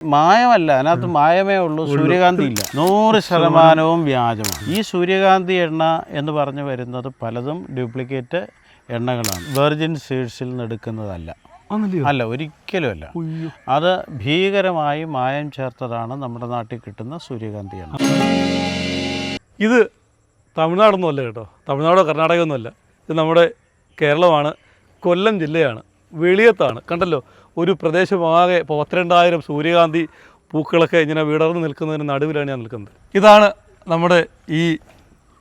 മായമല്ല, അതിനകത്ത് മായമേ ഉള്ളൂ, സൂര്യകാന്തി ഇല്ല. 100% വ്യാജമാണ്. ഈ സൂര്യകാന്തി എണ്ണ എന്ന് പറഞ്ഞു വരുന്നത് പലതും ഡ്യൂപ്ലിക്കേറ്റ് എണ്ണകളാണ്. വെർജിൻ സീഡ്സിൽ നിന്ന് എടുക്കുന്നതല്ല, അല്ല, ഒരിക്കലും അല്ല. അത് ഭീകരമായി മായം ചേർത്തതാണ് നമ്മുടെ നാട്ടിൽ കിട്ടുന്ന സൂര്യകാന്തി എണ്ണ. ഇത് തമിഴ്നാടൊന്നും അല്ല കേട്ടോ, തമിഴ്നാടോ കർണാടകയൊന്നും അല്ല, ഇത് നമ്മുടെ കേരളമാണ്, കൊല്ലം ജില്ലയാണ്, വെളിയത്താണ്. കണ്ടല്ലോ, ഒരു പ്രദേശമാകെ 32,000 സൂര്യകാന്തി പൂക്കളൊക്കെ ഇങ്ങനെ വിടർന്ന് നിൽക്കുന്നതിന് നടുവിലാണ് ഞാൻ നിൽക്കുന്നത്. ഇതാണ് നമ്മുടെ ഈ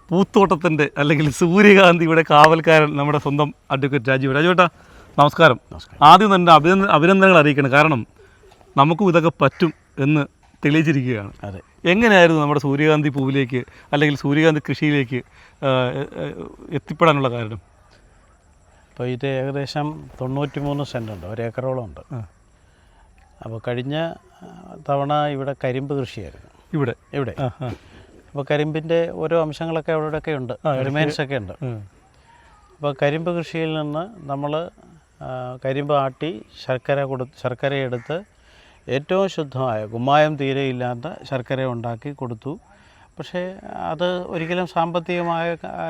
പൂത്തോട്ടത്തിൻ്റെ അല്ലെങ്കിൽ സൂര്യകാന്തിയുടെ കാവൽക്കാരൻ, നമ്മുടെ സ്വന്തം അഡ്വക്കേറ്റ് രാജീവ്. രാജുവേട്ടാ നമസ്കാരം. ആദ്യം തന്നെ അഭിനന്ദനങ്ങൾ അറിയിക്കണം, കാരണം നമുക്കും ഇതൊക്കെ പറ്റും എന്ന് തെളിയിച്ചിരിക്കുകയാണ്. അതെ. എങ്ങനെയായിരുന്നു നമ്മുടെ സൂര്യകാന്തി പൂവിലേക്ക് അല്ലെങ്കിൽ സൂര്യകാന്തി കൃഷിയിലേക്ക് എത്തിപ്പെടാനുള്ള കാരണം? അപ്പോൾ ഇത് ഏകദേശം 93 സെൻറ്റ് ഉണ്ട്, 1 ഏക്കറോളം ഉണ്ട്. അപ്പോൾ കഴിഞ്ഞ തവണ ഇവിടെ കരിമ്പ് കൃഷിയായിരുന്നു. ഇവിടെ അപ്പോൾ കരിമ്പിൻ്റെ ഓരോ അംശങ്ങളൊക്കെ അവിടെയൊക്കെ ഉണ്ട്, റിമൈൻസൊക്കെ ഉണ്ട്. അപ്പോൾ കരിമ്പ് കൃഷിയിൽ നിന്ന് നമ്മൾ കരിമ്പ് ആട്ടി ശർക്കര എടുത്ത് ഏറ്റവും ശുദ്ധമായ കുമ്മായം തീരെ ഇല്ലാത്ത ശർക്കര ഉണ്ടാക്കി കൊടുത്തു. പക്ഷേ അത് ഒരിക്കലും സാമ്പത്തികമായ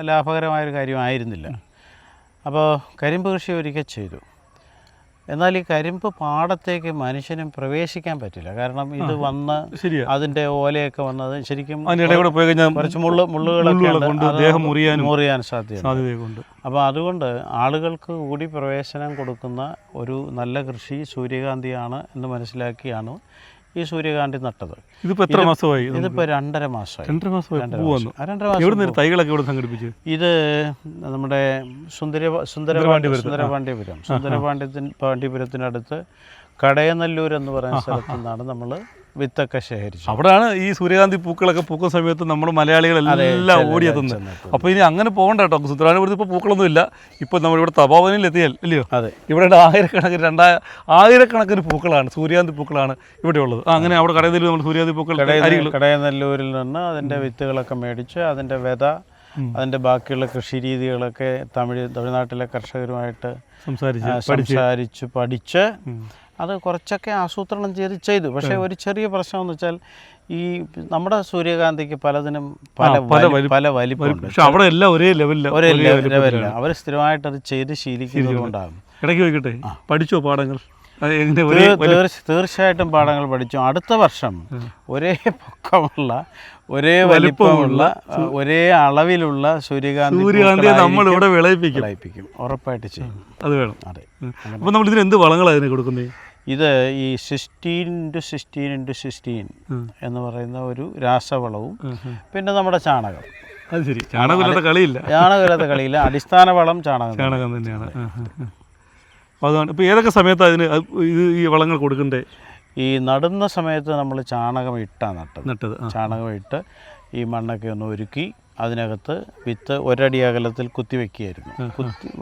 ലാഭകരമായൊരു കാര്യമായിരുന്നില്ല. അപ്പോൾ കരിമ്പ് കൃഷി ഒരിക്കൽ ചെയ്തു. എന്നാൽ ഈ കരിമ്പ് പാടത്തേക്ക് മനുഷ്യനും പ്രവേശിക്കാൻ പറ്റില്ല, കാരണം ഇത് വന്ന് അതിൻ്റെ ഓലയൊക്കെ വന്നത് ശരിക്കും കുറച്ച് മുള്ളുകളൊക്കെ മുറിയാൻ സാധ്യതയുണ്ട്. അപ്പോൾ അതുകൊണ്ട് ആളുകൾക്ക് കൂടി പ്രവേശനം കൊടുക്കുന്ന ഒരു നല്ല കൃഷി സൂര്യകാന്തിയാണ് എന്ന് മനസ്സിലാക്കിയാണ് ഈ സൂര്യകാന്തി നട്ടത്. ഇതിപ്പോൾ എത്ര മാസമായി? ഇതിപ്പോൾ 2.5 മാസമായി. ഇത് നമ്മുടെ സുന്ദരപാണ്ഡ്യപുരത്തിനടുത്ത് കടയനല്ലൂർ എന്ന് പറയുന്ന സ്ഥലത്തു നിന്നാണ് നമ്മൾ വിത്തൊക്കെ ശേഖരിച്ചത്. അവിടെയാണ് ഈ സൂര്യകാന്തി പൂക്കളൊക്കെ പൂക്കുന്ന സമയത്ത് നമ്മൾ മലയാളികളെല്ലാം ഓടിയെത്തുന്നത്. അപ്പോൾ ഇനി അങ്ങനെ പോകണ്ട കേട്ടോ. സുന്ദരാപുരത്ത് ഇപ്പോൾ പൂക്കളൊന്നും ഇല്ല. ഇപ്പോൾ നമ്മളിവിടെ തപോവനിൽ എത്തിയാൽ ഇല്ലയോ, അതെ, ഇവിടെ ആയിരക്കണക്കിന് പൂക്കളാണ്, സൂര്യകാന്തി പൂക്കളാണ് ഇവിടെ ഉള്ളത്. അങ്ങനെ അവിടെ കടയനല്ലൂർ നമ്മൾ സൂര്യകാന്തി പൂക്കൾ കടയനല്ലൂരിൽ നിന്ന് അതിൻ്റെ വിത്തുകളൊക്കെ മേടിച്ച് അതിൻ്റെ വിത, അതിൻ്റെ ബാക്കിയുള്ള കൃഷി രീതികളൊക്കെ തമിഴ്നാട്ടിലെ കർഷകരുമായിട്ട് സംസാരിച്ച് പഠിച്ച് അത് കുറച്ചൊക്കെ ആസൂത്രണം ചെയ്തു. പക്ഷേ ഒരു ചെറിയ പ്രശ്നം എന്ന് വെച്ചാൽ ഈ നമ്മുടെ സൂര്യകാന്തിക്ക് പലതിനും പല വലിപ്പമുണ്ട്. അവിടെ എല്ലാം ഒരേ ലെവലില്ല. അവർ സ്ഥിരമായിട്ട് അത് ചെയ്ത് ശീലിക്കുന്നത് കൊണ്ടാകും. ഇടയ്ക്ക് ചോദിക്കട്ടെ, പഠിച്ചോ പാഠങ്ങൾ? തീർച്ചയായിട്ടും പാഠങ്ങൾ പഠിച്ചു. അടുത്ത വർഷം ഒരേ പൊക്കമുള്ള, ഒരേ വലിപ്പമുള്ള, ഒരേ അളവിലുള്ള സൂര്യകാന്തി നമ്മൾ ഇവിടെ വിളയിപ്പിക്കും, ഉറപ്പായിട്ട് ചെയ്യും. അത് വേണം. അതെ. അപ്പോൾ നമ്മൾ ഇതിന് എന്ത് വളങ്ങളാണ് അതിന് കൊടുക്കുന്നത്? ഇത് ഈ 16x16x16 എന്ന് പറയുന്ന ഒരു രാസവളവും പിന്നെ നമ്മുടെ ചാണകം. അത് ശരി, ചാണകമില്ലാത്ത കളിയില്ല. അടിസ്ഥാന വളം ചാണകം തന്നെയാണ്. അതാണ്. ഇപ്പോൾ ഏതൊക്കെ സമയത്താണ് അതിന് ഈ വളങ്ങൾ കൊടുക്കണ്ടേ? ഈ നടുന്ന സമയത്ത് നമ്മൾ ചാണകം ഇട്ടാണ് നട്ടത്. ചാണകം ഇട്ട് ഈ മണ്ണൊക്കെ ഒന്ന് ഒരുക്കി അതിനകത്ത് വിത്ത് 1 അടി അകലത്തിൽ കുത്തിവെക്കുകയായിരുന്നു.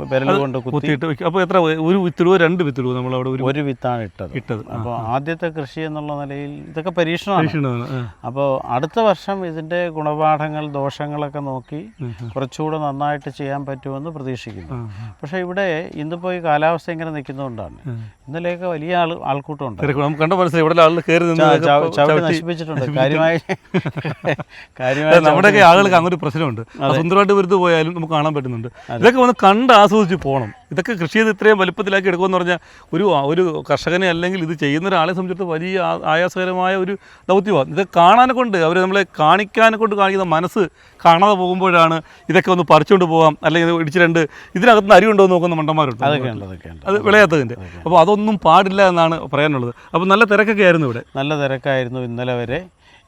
വിരൽ കൊണ്ട് കുത്തിയിട്ട്. അപ്പോൾ എത്ര, ഒരു വിത്തിടുവോ 2 വിത്തിടുവോ? നമ്മളവിടെ ഒരു വിത്താണ് ഇട്ടത്. അപ്പോൾ ആദ്യത്തെ കൃഷി എന്നുള്ള നിലയിൽ ഇതൊക്കെ പരീക്ഷണമാണ്. അപ്പോൾ അടുത്ത വർഷം ഇതിൻ്റെ ഗുണപാഠങ്ങൾ, ദോഷങ്ങളൊക്കെ നോക്കി കുറച്ചുകൂടെ നന്നായിട്ട് ചെയ്യാൻ പറ്റുമെന്ന് പ്രതീക്ഷിക്കുന്നു. പക്ഷേ ഇവിടെ ഇന്നിപ്പോൾ ഈ കാലാവസ്ഥ ഇങ്ങനെ നിൽക്കുന്നതുകൊണ്ടാണ്. ഇന്നലെയൊക്കെ വലിയ ആൾക്കൂട്ടമുണ്ട്. ചവിട്ടി നശിപ്പിച്ചിട്ടുണ്ട് കാര്യമായി. നമ്മുടെയൊക്കെ ആളുകൾക്ക് അങ്ങനെ പ്രശ്നമുണ്ട്. സുന്ദരമായിട്ട് വെറുതെ പോയാലും നമുക്ക് കാണാൻ പറ്റുന്നുണ്ട്. ഇതൊക്കെ വന്ന് കണ്ട് ആസ്വദിച്ച് പോകണം. ഇതൊക്കെ കൃഷി ചെയ്ത് ഇത്രയും വലുപ്പത്തിലാക്കി എടുക്കുമെന്ന് പറഞ്ഞാൽ ഒരു കർഷകനെ അല്ലെങ്കിൽ ഇത് ചെയ്യുന്ന ഒരാളെ സംബന്ധിച്ചിടത്ത് വലിയ ആയാസകരമായ ഒരു ദൗത്യമാണ്. ഇത് കാണാനെ കൊണ്ട് നമ്മളെ കാണിക്കാനെ കൊണ്ട് കാണിക്കുന്ന മനസ്സ് കാണാതെ പോകുമ്പോഴാണ് ഇതൊക്കെ ഒന്ന് പറിച്ചുകൊണ്ട് പോകാം, അല്ലെങ്കിൽ ഇടിച്ചിട്ടുണ്ട് ഇതിനകത്ത് അരി ഉണ്ടോ എന്ന് നോക്കുന്ന മണ്ടന്മാരുണ്ട്. അത് വിളയാത്തതിൻ്റെ. അപ്പോൾ അതൊന്നും പാടില്ല എന്നാണ് പറയാനുള്ളത്. അപ്പോൾ നല്ല തിരക്കൊക്കെ ആയിരുന്നു ഇവിടെ. നല്ല തിരക്കായിരുന്നു ഇന്നലെ വരെ.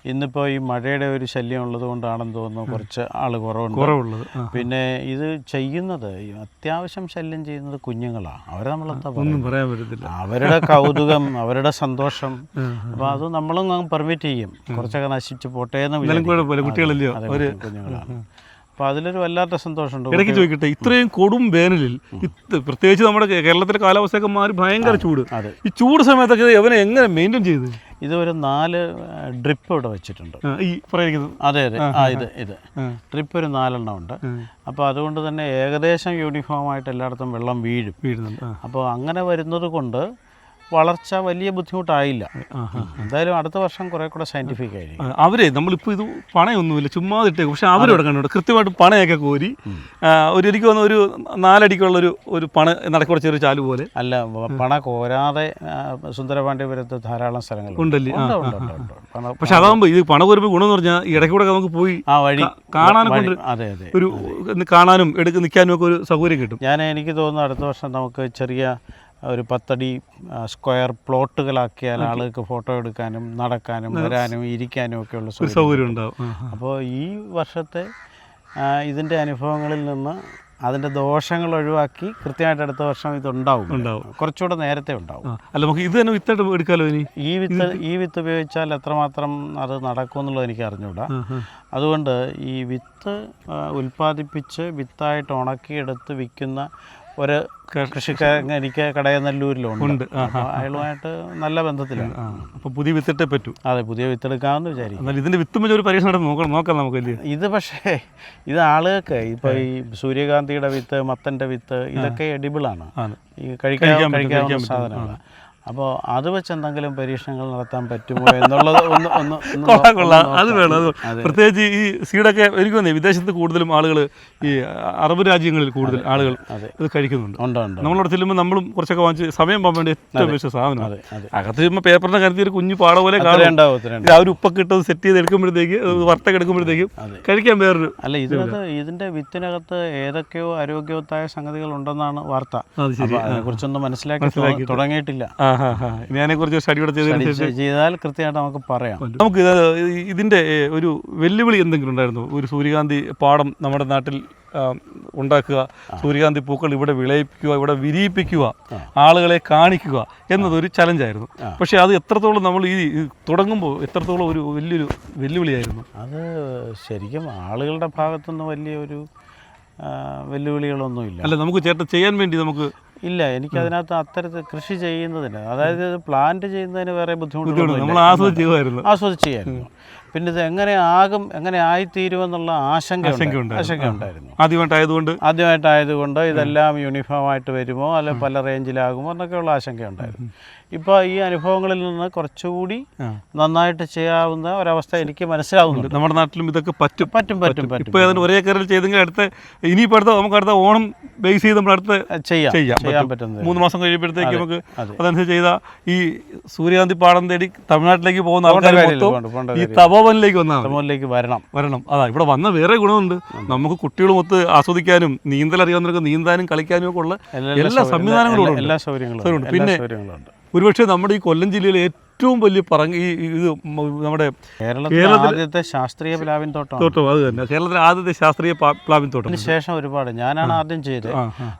ഇന്നിപ്പോൾ ഈ മഴയുടെ ഒരു ശല്യം ഉള്ളത് കൊണ്ടാണെന്ന് തോന്നുന്നു കുറച്ച് ആൾ കുറവുള്ളത്. പിന്നെ ഇത് ചെയ്യുന്നത് അത്യാവശ്യം ശല്യം ചെയ്യുന്നത് കുഞ്ഞുങ്ങളാണ്. അവരെ നമ്മളെന്താ പറയാൻ പറ്റത്തില്ല. അവരുടെ കൗതുകം, അവരുടെ സന്തോഷം. അപ്പോൾ അത് നമ്മളും പെർമിറ്റ് ചെയ്യും, കുറച്ചൊക്കെ നശിച്ച് പോട്ടെ എന്ന്. കുട്ടികളല്ലയോ കുഞ്ഞുങ്ങളാണ്. അപ്പോൾ അതിലൊരു വല്ലാത്ത സന്തോഷമുണ്ട്. ഇടയ്ക്ക് ചോദിക്കട്ടെ, ഇത്രയും കൊടും വേനലിൽ പ്രത്യേകിച്ച് നമ്മുടെ കേരളത്തിലെ കാലാവസ്ഥയൊക്കെ മാറി ഭയങ്കര ചൂട്, ഈ ചൂട് സമയത്തൊക്കെ അവനെ എങ്ങനെ മെയിൻറ്റെയിൻ ചെയ്ത്? ഇതൊരു 4 ഡ്രിപ്പ് ഇവിടെ വെച്ചിട്ടുണ്ട്. ഈ പറയുന്നത് അതെ ഇത് ഡ്രിപ്പ് ഒരു 4 ഉണ്ട്. അപ്പോൾ അതുകൊണ്ട് തന്നെ ഏകദേശം യൂണിഫോമായിട്ട് എല്ലായിടത്തും വെള്ളം വീഴുന്നുണ്ട്. അപ്പോൾ അങ്ങനെ വരുന്നത് കൊണ്ട് വളർച്ച വലിയ ബുദ്ധിമുട്ടായില്ല. എന്തായാലും അടുത്ത വർഷം കുറെ കൂടെ സയന്റിഫിക് ആയിരിക്കും. അവരെ നമ്മളിപ്പോൾ ഇത് പണയൊന്നുമില്ല ചുമ്മാ ഇട്ടേക്കും, പക്ഷെ അവരോട് കണ്ടു കൃത്യമായിട്ട് പണയൊക്കെ കോരി എനിക്ക് തോന്നുന്നു ഒരു 4 അടിക്കുള്ളൊരു പണ നടക്കൂടെ ചെറിയ ചാല് പോലെ. അല്ല, പണ കോരാതെ സുന്ദരപാണ്ഡ്യപുരത്ത് ധാരാളം സ്ഥലങ്ങളുണ്ട്. ഉണ്ടല്ലേ? പക്ഷെ അതാകുമ്പോൾ ഇത് പണ കോരുമ്പോൾ ഗുണമെന്ന് പറഞ്ഞാൽ ഈ ഇടയ്ക്കൂടെ നമുക്ക് പോയി ആ വഴി കാണാനും അതെ അതെ ഒരു കാണാനും നിൽക്കാനും ഒക്കെ ഒരു സൗകര്യം കിട്ടും. എനിക്ക് തോന്നുന്നു അടുത്ത വർഷം നമുക്ക് ചെറിയ ഒരു 10 അടി സ്ക്വയർ പ്ലോട്ടുകളാക്കിയാൽ ആളുകൾക്ക് ഫോട്ടോ എടുക്കാനും നടക്കാനും വരാനും ഇരിക്കാനും ഒക്കെ ഉള്ള സൗകര്യം ഉണ്ടാവും. അപ്പോൾ ഈ വർഷത്തെ ഇതിൻ്റെ അനുഭവങ്ങളിൽ നിന്ന് അതിൻ്റെ ദോഷങ്ങൾ ഒഴിവാക്കി കൃത്യമായിട്ട് അടുത്ത വർഷം ഇതുണ്ടാവും, കുറച്ചുകൂടെ നേരത്തെ ഉണ്ടാവും. അല്ല, നമുക്ക് ഇത് തന്നെ വിത്തായിട്ട് എടുക്കാമല്ലോ. ഇനി ഈ വിത്ത് ഉപയോഗിച്ചാൽ എത്രമാത്രം അത് നടക്കുമെന്നുള്ളത് എനിക്ക് അറിഞ്ഞൂടാ. അതുകൊണ്ട് ഈ വിത്ത് ഉൽപ്പാദിപ്പിച്ച് വിത്തായിട്ട് ഉണക്കിയെടുത്ത് വിൽക്കുന്ന ഒരു കൃഷിക്കാരൻ എനിക്ക് കടയനല്ലൂരിലുണ്ട്. അയാളുമായിട്ട് നല്ല ബന്ധത്തിലാണ്. അപ്പോൾ പുതിയ വിത്തിട്ടേ പറ്റൂ. അതെ, പുതിയ വിത്തെടുക്കാമെന്ന് വിചാരിക്കും. ഇതിൻ്റെ വിത്തും ഒരു പരീക്ഷണം നോക്കാം നമുക്ക്. ഇത് പക്ഷേ ഇത് ആളുകൾക്ക് ഇപ്പോൾ ഈ സൂര്യകാന്തിയുടെ വിത്ത്, മത്തൻ്റെ വിത്ത് ഇതൊക്കെ എഡിബിളാണ്, ഈ കഴിക്കാവുന്ന സാധനമാണ്. അപ്പോൾ അത് വെച്ച് എന്തെങ്കിലും പരീക്ഷണങ്ങൾ നടത്താൻ പറ്റുമോ എന്നുള്ളത് അത് വേണം. പ്രത്യേകിച്ച് ഈ സീഡൊക്കെ എനിക്ക് തോന്നി വിദേശത്ത് കൂടുതലും ആളുകൾ, ഈ അറബ് രാജ്യങ്ങളിൽ കൂടുതൽ ആളുകൾ ഇത് കഴിക്കുന്നുണ്ട്. നമ്മളവിടെ ചെല്ലുമ്പോൾ നമ്മളും കുറച്ചൊക്കെ വാങ്ങിച്ച് സമയം പോകാൻ വേണ്ടി ഏറ്റവും ബെസ്റ്റ് സാധനമാണ്. അകത്ത് ചെല്ലുമ്പോൾ പേപ്പറിൻ്റെ കരുതി ഒരു കുഞ്ഞു പാട പോലെ കാണും. ആ ഒരു ഉപ്പൊക്കെ ഇട്ടത് സെറ്റ് ചെയ്ത് എടുക്കുമ്പോഴത്തേക്ക് വറുത്തൊക്കെ എടുക്കുമ്പോഴത്തേക്കും കഴിക്കാൻ വേറൊരു. അല്ല, ഇതിൻ്റെ വിത്തിനകത്ത് ഏതൊക്കെയോ ആരോഗ്യവത്തായ സംഗതികൾ ഉണ്ടെന്നാണ് വാർത്ത. അതിനെക്കുറിച്ചൊന്നും മനസ്സിലാക്കി തുടങ്ങിയിട്ടില്ല. ഇതിനെക്കുറിച്ച് സ്റ്റഡി കൂടെ ചെയ്താൽ കൃത്യമായിട്ട് നമുക്ക് പറയാം. നമുക്ക് ഇതിൻ്റെ ഒരു വെല്ലുവിളി എന്തെങ്കിലും ഉണ്ടായിരുന്നു? ഒരു സൂര്യകാന്തി പാടം നമ്മുടെ നാട്ടിൽ ഉണ്ടാക്കുക, സൂര്യകാന്തി പൂക്കൾ ഇവിടെ വിളയിപ്പിക്കുക, ഇവിടെ വിരിയിപ്പിക്കുക, ആളുകളെ കാണിക്കുക എന്നതൊരു ചലഞ്ചായിരുന്നു. പക്ഷേ അത് എത്രത്തോളം നമ്മൾ ഈ തുടങ്ങുമ്പോൾ എത്രത്തോളം ഒരു വലിയൊരു വെല്ലുവിളിയായിരുന്നു? അത് ശരിക്കും ആളുകളുടെ ഭാഗത്തുനിന്ന് വലിയൊരു വെല്ലുവിളികളൊന്നുമില്ല. അല്ല, നമുക്ക് ചേട്ടൻ ചെയ്യാൻ വേണ്ടി നമുക്ക് ഇല്ല, എനിക്കതിനകത്ത് അത്തരത്തിൽ കൃഷി ചെയ്യുന്നതിന്, അതായത് പ്ലാന്റ് ചെയ്യുന്നതിന് വേറെ ബുദ്ധിമുട്ടുകൾ നമ്മൾ ആസ്വദിച്ചായിരുന്നു. പിന്നെ ഇത് എങ്ങനെ ആയിത്തീരുമെന്നുള്ള ആശങ്ക ഉണ്ടായിരുന്നു. ആദ്യമായിട്ടായതുകൊണ്ട് ഇതെല്ലാം യൂണിഫോമായിട്ട് വരുമോ, അല്ലെ പല റേഞ്ചിലാകുമോ എന്നൊക്കെയുള്ള ആശങ്ക ഉണ്ടായിരുന്നു. ഇപ്പോൾ ഈ അനുഭവങ്ങളിൽ നിന്ന് കുറച്ചുകൂടി നന്നായിട്ട് ചെയ്യാവുന്ന ഒരവസ്ഥ എനിക്ക് മനസ്സിലാവുന്നുണ്ട്. നമ്മുടെ നാട്ടിലും ഇതൊക്കെ പറ്റും. ഇപ്പോൾ അതിന് ഒരേ കരയിൽ ചെയ്തെങ്കിൽ നമുക്ക് അടുത്ത ഓണം ബേസ് ചെയ്ത് നമ്മൾ അടുത്ത് ചെയ്യാൻ പറ്റുന്നത് 3 മാസം കഴിയുമ്പോഴത്തേക്ക് നമുക്ക് അതനുസരിച്ച് ചെയ്താൽ ഈ സൂര്യകാന്തി പാടം തേടി തമിഴ്നാട്ടിലേക്ക് പോകുന്ന ആൾക്കാർ ഈ തപോവനിലേക്ക് വരണം. അതാ ഇവിടെ വന്ന വേറെ ഗുണമുണ്ട്. നമുക്ക് കുട്ടികളുമൊത്ത് ആസ്വദിക്കാനും നീന്തൽ അറിയാവുന്നവർക്ക് നീന്താനും കളിക്കാനും ഒക്കെ ഉള്ള എല്ലാ സംവിധാനങ്ങളും എല്ലാ സൗകര്യങ്ങളും. പിന്നെ ഒരുപക്ഷെ നമ്മുടെ ഈ കൊല്ലം ജില്ലയിലെ ഏറ്റവും വലിയ ഇത് നമ്മുടെ കേരളത്തിലെ ശാസ്ത്രീയ പ്ലാവിൻ തോട്ടം. അത് തന്നെ കേരളത്തിലെ ആദ്യത്തെ ശാസ്ത്രീയ പ്ലാവിൻ തോട്ടം. അതിനുശേഷം ഒരുപാട്, ഞാനാണ് ആദ്യം ചെയ്തത്.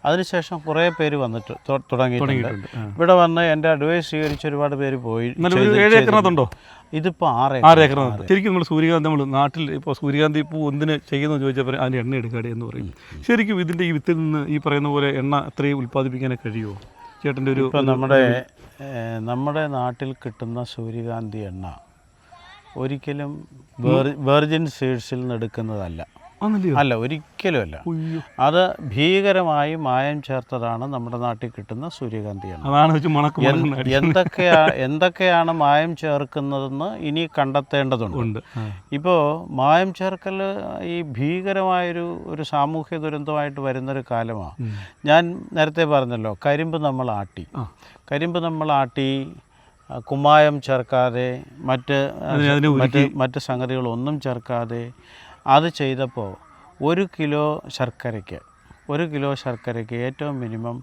അതിനുശേഷം കുറേ പേര് വന്നിട്ട് തുടങ്ങിയിട്ടുണ്ട്. ഇവിടെ വന്ന് എൻ്റെ അഡ്വൈസ് സ്വീകരിച്ച് ഒരുപാട് പേര് പോയി. 7 ഏക്കറിനകത്തുണ്ടോ? ഇതിപ്പോൾ 6 ഏക്കറിനകത്ത്. ശരിക്കും നമ്മൾ സൂര്യകാന്തി, നമ്മൾ നാട്ടിൽ ഇപ്പോൾ സൂര്യകാന്തി പൂ എന്തിന് ചെയ്യുന്നത് ചോദിച്ചപ്പോൾ അതിൻ്റെ എണ്ണ എടുക്കാടെ എന്ന് പറയും. ശരിക്കും ഇതിൻ്റെ ഈ വിത്തിൽ നിന്ന് ഈ പറയുന്ന പോലെ എണ്ണ അത്രയും ഉൽപ്പാദിപ്പിക്കാനൊക്കെ കഴിയുമോ ചേട്ടൻ്റെ ഒരു? ഇപ്പം നമ്മുടെ നാട്ടിൽ കിട്ടുന്ന സൂര്യകാന്തി എണ്ണ ഒരിക്കലും വെർജിൻ സീഡ്സിൽ നിന്ന് എടുക്കുന്നതല്ല. അല്ല, ഒരിക്കലും അല്ല. അത് ഭീകരമായി മായം ചേർത്തതാണ് നമ്മുടെ നാട്ടിൽ കിട്ടുന്ന സൂര്യകാന്തി എണ്ണ. എന്തൊക്കെയാണ് മായം ചേർക്കുന്നതെന്ന് ഇനി കണ്ടെത്തേണ്ടതുണ്ട്. ഇപ്പോൾ മായം ചേർക്കൽ ഈ ഭീകരമായൊരു സാമൂഹ്യ ദുരന്തമായിട്ട് വരുന്നൊരു കാലമാണ്. ഞാൻ നേരത്തെ പറഞ്ഞല്ലോ, കരിമ്പ് നമ്മൾ ആട്ടി കുമ്മായം ചേർക്കാതെ മറ്റ് സംഗതികളൊന്നും ചേർക്കാതെ അത് ചെയ്തപ്പോൾ 1 കിലോ ശർക്കരയ്ക്ക് ഏറ്റവും മിനിമം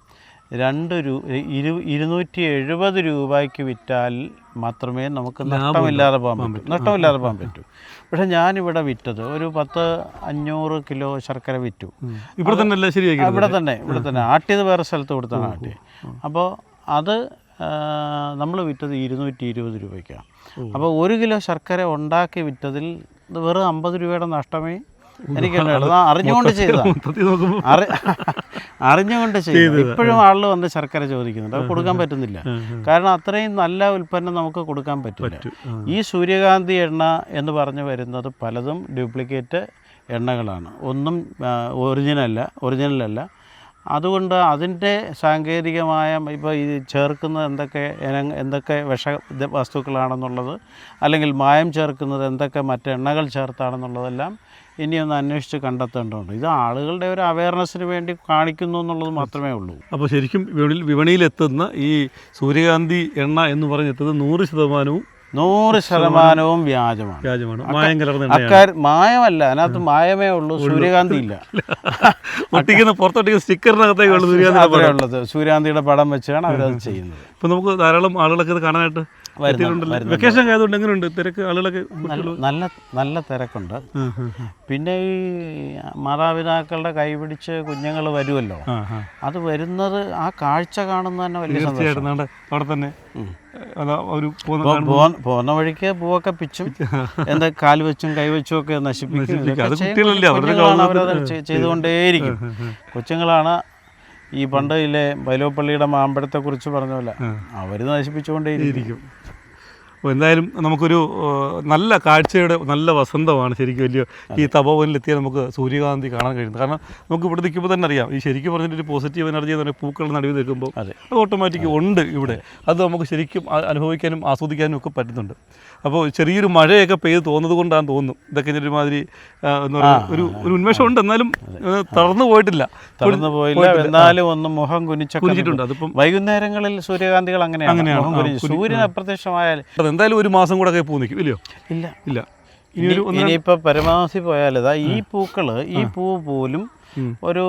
270 രൂപയ്ക്ക് വിറ്റാൽ മാത്രമേ നമുക്ക് നഷ്ടമില്ലാതെ പോകാൻ പറ്റൂ. പക്ഷേ ഞാനിവിടെ വിറ്റത് ഒരു 500 കിലോ ശർക്കര വിറ്റു. ഇവിടെ തന്നെ ആട്ടിയത് വേറെ സ്ഥലത്ത് കൊടുത്താണ് ആട്ടിയത്. അപ്പോൾ അത് നമ്മൾ വിറ്റത് 220 രൂപയ്ക്കാണ്. അപ്പോൾ 1 കിലോ ശർക്കര ഉണ്ടാക്കി വിറ്റതിൽ വെറും 50 രൂപയുടെ നഷ്ടമേ എനിക്കുണ്ടായിരുന്നു. അറിഞ്ഞുകൊണ്ട് ചെയ്തു. ഇപ്പോഴും ആളുകൾ വന്ന് ശർക്കര ചോദിക്കുന്നുണ്ട്, അത് കൊടുക്കാൻ പറ്റുന്നില്ല. കാരണം അത്രയും നല്ല ഉൽപ്പന്നം നമുക്ക് കൊടുക്കാൻ പറ്റില്ല. ഈ സൂര്യകാന്തി എണ്ണ എന്ന് പറഞ്ഞു വരുന്നത് പലതും ഡ്യൂപ്ലിക്കേറ്റ് എണ്ണകളാണ്. ഒന്നും ഒറിജിനലല്ല. അതുകൊണ്ട് അതിൻ്റെ സാങ്കേതികമായ ഇപ്പോൾ ഈ ചേർക്കുന്നത് എന്തൊക്കെ വസ്തുക്കളാണെന്നുള്ളത്, അല്ലെങ്കിൽ മായം ചേർക്കുന്നത് എന്തൊക്കെ മറ്റെണ്ണകൾ ചേർത്താണെന്നുള്ളതെല്ലാം ഇനിയൊന്ന് അന്വേഷിച്ച് കണ്ടെത്തേണ്ടതുണ്ട്. ഇത് ആളുകളുടെ ഒരു അവയർനെസ്സിന് വേണ്ടി കാണിക്കുന്നു എന്നുള്ളത് മാത്രമേ ഉള്ളൂ. അപ്പോൾ ശരിക്കും വിപണിയിലെത്തുന്ന ഈ സൂര്യകാന്തി എണ്ണ എന്ന് പറഞ്ഞെത്തുന്നത് 100% വ്യാജമാണ്. മായം കലർന്ന മായമല്ല, അതിനകത്ത് മായമേ ഉള്ളൂ, സൂര്യകാന്തി ഇല്ല. പുറത്തൊട്ടിക്കുന്ന സ്റ്റിക്കറിനകത്തേക്ക് ഉള്ളത് സൂര്യകാന്തിയുടെ പടം വെച്ചാണ് അവരത് ചെയ്യുന്നത്. ഇപ്പം നമുക്ക് ധാരാളം ആളുകളൊക്കെ ഇത് കാണാനായിട്ട് വെക്കേഷൻ ആയതുകൊണ്ട് എങ്ങനെയുണ്ട് തിരക്ക്? ആളുകളൊക്കെ നല്ല തിരക്കുണ്ട്. പിന്നെ ഈ മാതാപിതാക്കളുടെ കൈപിടിച്ച് കുഞ്ഞുങ്ങൾ വരുമല്ലോ, അത് വരുന്നത് ആ കാഴ്ച കാണുന്ന തന്നെ വലിയ സന്തോഷം. അവിടെ തന്നെ പോകുന്ന വഴിക്ക് പൂവൊക്കെ പിച്ചും എന്താ കാൽ വെച്ചും കൈവച്ചും ഒക്കെ നശിപ്പിക്കും. അവരത് ചെയ്തുകൊണ്ടേയിരിക്കും. കൊച്ചുങ്ങളാണ് ഈ പണ്ടിലെ ബൈലോപ്പള്ളിയുടെ മാമ്പഴത്തെക്കുറിച്ച് പറഞ്ഞ പോലെ അവർ നശിപ്പിച്ചുകൊണ്ടേയിരിക്കും. അപ്പോൾ എന്തായാലും നമുക്കൊരു നല്ല കാഴ്ചയുടെ നല്ല വസന്തമാണ് ശരിക്കും. വലിയ ഈ തപോവനിലെത്തിയാൽ നമുക്ക് സൂര്യകാന്തി കാണാൻ കഴിയുന്നത്. കാരണം നമുക്ക് ഇവിടെ നിൽക്കുമ്പോൾ തന്നെ അറിയാം, ഈ ശരിക്കും പറഞ്ഞിട്ടൊരു പോസിറ്റീവ് എനർജി എന്ന് പറഞ്ഞാൽ പൂക്കളുടെ നടുവിൽ നിൽക്കുമ്പോൾ അത് ഓട്ടോമാറ്റിക് ഉണ്ട് ഇവിടെ. അത് നമുക്ക് ശരിക്കും അനുഭവിക്കാനും ആസ്വദിക്കാനും ഒക്കെ പറ്റുന്നുണ്ട്. അപ്പോൾ ചെറിയൊരു മഴയൊക്കെ പെയ്ത് തോന്നുന്നത് കൊണ്ടാണ് തോന്നുന്നു ഇതൊക്കെ ഒരുമാതിരി എന്താ പറയുക ഒരു ഉന്മേഷം ഉണ്ട്. എന്നാലും തളർന്നു പോയിട്ടില്ല. എന്നാലും ഒന്ന് മുഖം കുനിച്ചിട്ടുണ്ട്. അതിപ്പം വൈകുന്നേരങ്ങളിൽ സൂര്യകാന്തികൾ അങ്ങനെയാണ്. സൂര്യൻ അപ്രത്യക്ഷമായാൽ എന്തായാലും ഒരു മാസം കൂടെ പൂ നിൽക്കും ഇല്ലയോ? ഇല്ല. ഇനിയിപ്പോൾ പരമാവധി പോയാൽ ഈ പൂക്കള് ഈ പൂ പോലും ഒരു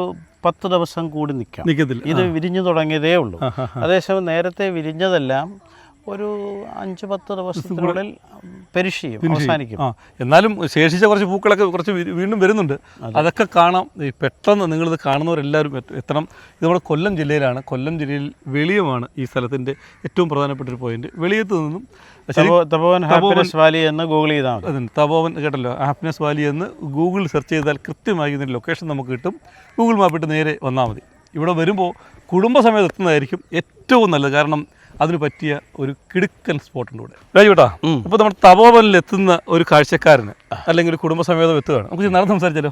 10 ദിവസം കൂടി നിൽക്കത്തില്ല. ഇത് വിരിഞ്ഞു തുടങ്ങിയതേ ഉള്ളൂ. അതേസമയം നേരത്തെ വിരിഞ്ഞതെല്ലാം ഒരു 5-10 ദിവസത്തിനുള്ളിൽ പെരിശിയും അവസാനിക്കും. എന്നാലും ശേഷിച്ച കുറച്ച് പൂക്കളൊക്കെ കുറച്ച് വീണ്ടും വരുന്നുണ്ട്. അതൊക്കെ കാണാം. പെട്ടെന്ന് നിങ്ങളിത് കാണുന്നവരെല്ലാവരും എത്തണം. ഇത് നമ്മുടെ കൊല്ലം ജില്ലയിലാണ്. കൊല്ലം ജില്ലയിൽ വെളിയമാണ് ഈ സ്ഥലത്തിൻ്റെ ഏറ്റവും പ്രധാനപ്പെട്ട ഒരു പോയിന്റ്. വെളിയത്ത് നിന്നും തപോവൻ ഹാപ്പിനെസ് വാലി എന്ന് ഗൂഗിൾ ചെയ്താൽ അതെ, തപോവൻ കേട്ടല്ലോ, ഹാപ്പിനെസ് വാലി എന്ന് ഗൂഗിൾ സെർച്ച് ചെയ്താൽ കൃത്യമായി ഇതിൻ്റെ ലൊക്കേഷൻ നമുക്ക് കിട്ടും. ഗൂഗിൾ മാപ്പിട്ട് നേരെ വന്നാൽ മതി. ഇവിടെ വരുമ്പോൾ കുടുംബസമേതം എത്തുന്നതായിരിക്കും ഏറ്റവും നല്ലത്. കാരണം അതിന് പറ്റിയ ഒരു കിടുക്കൻ സ്പോട്ടുണ്ട് ഇവിടെ. രാജുവേട്ടാ, ഇപ്പോൾ നമ്മുടെ തപോവനിൽ എത്തുന്ന ഒരു കാഴ്ചക്കാരന് അല്ലെങ്കിൽ ഒരു കുടുംബസമേതം എത്തുകയാണ്, നമുക്ക് നടന്ന് സംസാരിച്ചാലോ?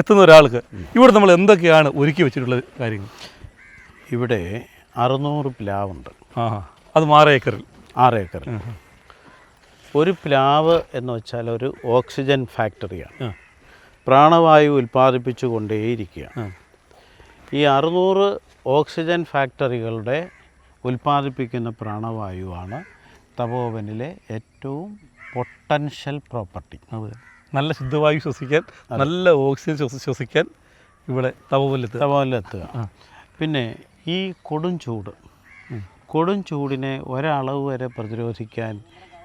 എത്തുന്ന ഒരാൾക്ക് ഇവിടെ നമ്മൾ എന്തൊക്കെയാണ് ഒരുക്കി വെച്ചിട്ടുള്ള കാര്യങ്ങൾ? ഇവിടെ 600 പ്ലാവുണ്ട്. അത് 6 ഏക്കറിൽ. ഒരു പ്ലാവ് എന്ന് വെച്ചാൽ ഒരു ഓക്സിജൻ ഫാക്ടറിയാണ്. പ്രാണവായു ഉൽപ്പാദിപ്പിച്ചു കൊണ്ടേയിരിക്കുകയാണ്. ഈ 600 ഓക്സിജൻ ഫാക്ടറികളുടെ ഉൽപ്പാദിപ്പിക്കുന്ന പ്രാണവായുവാണ് തപോവനിലെ ഏറ്റവും പൊട്ടൻഷ്യൽ പ്രോപ്പർട്ടി. അതെ, നല്ല ശുദ്ധവായു ശ്വസിക്കാൻ, നല്ല ഓക്സിജൻ ശ്വസിക്കാൻ ഇവിടെ തപോവനിലെത്തുക. പിന്നെ ഈ കൊടും ചൂടിനെ ഒരളവ് വരെ പ്രതിരോധിക്കാൻ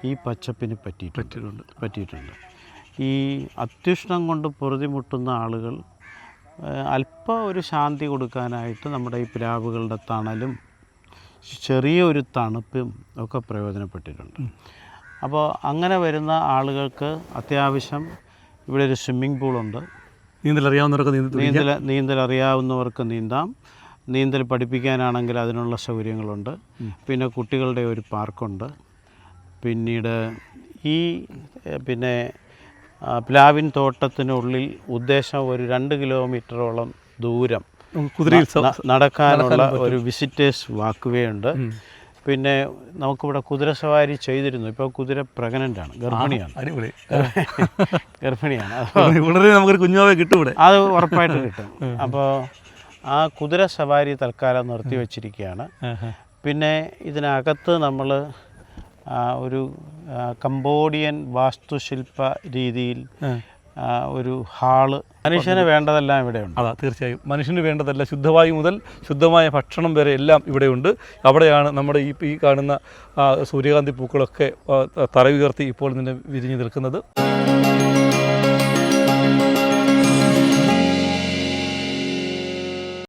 ഈ പച്ചപ്പിന് പറ്റിയിട്ടുണ്ട്. ഈ അത്യുഷ്ണം കൊണ്ട് പൊറുതിമുട്ടുന്ന ആളുകൾ അല്പം ഒരു ശാന്തി കൊടുക്കാനായിട്ട് നമ്മുടെ ഈ പ്ലാവുകളുടെ തണലും ചെറിയൊരു തണുപ്പും ഒക്കെ പ്രയോജനപ്പെട്ടിട്ടുണ്ട്. അപ്പോൾ അങ്ങനെ വരുന്ന ആളുകൾക്ക് അത്യാവശ്യം ഇവിടെ ഒരു സ്വിമ്മിംഗ് പൂളുണ്ട്. നീന്തൽ അറിയാവുന്നവർക്ക് നീന്താം. നീന്തൽ പഠിപ്പിക്കാനാണെങ്കിൽ അതിനുള്ള സൗകര്യങ്ങളുണ്ട്. പിന്നെ കുട്ടികളുടെ ഒരു പാർക്കുണ്ട്. പിന്നീട് ഈ പ്ലാവിൻ തോട്ടത്തിനുള്ളിൽ ഉദ്ദേശം ഒരു 2 കിലോമീറ്ററോളം ദൂരം നടക്കാനുള്ള ഒരു വിസിറ്റേഴ്സ് വാക്ക് വേ ഉണ്ട്. പിന്നെ നമുക്കിവിടെ കുതിരസവാരി ചെയ്തിരുന്നു. ഇപ്പോൾ കുതിര പ്രഗ്നൻ്റാണ്, ഗർഭിണിയാണ്. നമുക്കൊരു കുഞ്ഞാവെ കിട്ടും ഇവിടെ, അത് ഉറപ്പായിട്ട് കിട്ടും. അപ്പോൾ ആ കുതിര സവാരി തൽക്കാലം നിർത്തി വച്ചിരിക്കുകയാണ്. പിന്നെ ഇതിനകത്ത് നമ്മൾ ഒരു കംബോഡിയൻ വാസ്തുശില്പ രീതിയിൽ ഒരു ഹാള്, മനുഷ്യന് വേണ്ടതെല്ലാം ഇവിടെയുണ്ട്. അതാ, തീർച്ചയായും മനുഷ്യന് വേണ്ടതല്ല, ശുദ്ധവായു മുതൽ ശുദ്ധമായ ഭക്ഷണം വരെ എല്ലാം ഇവിടെയുണ്ട്. അവിടെയാണ് നമ്മുടെ ഈ കാണുന്ന സൂര്യകാന്തി പൂക്കളൊക്കെ തറ ഉയർത്തി ഇപ്പോൾ ഇതിനെ വിരിഞ്ഞു നിൽക്കുന്നത്.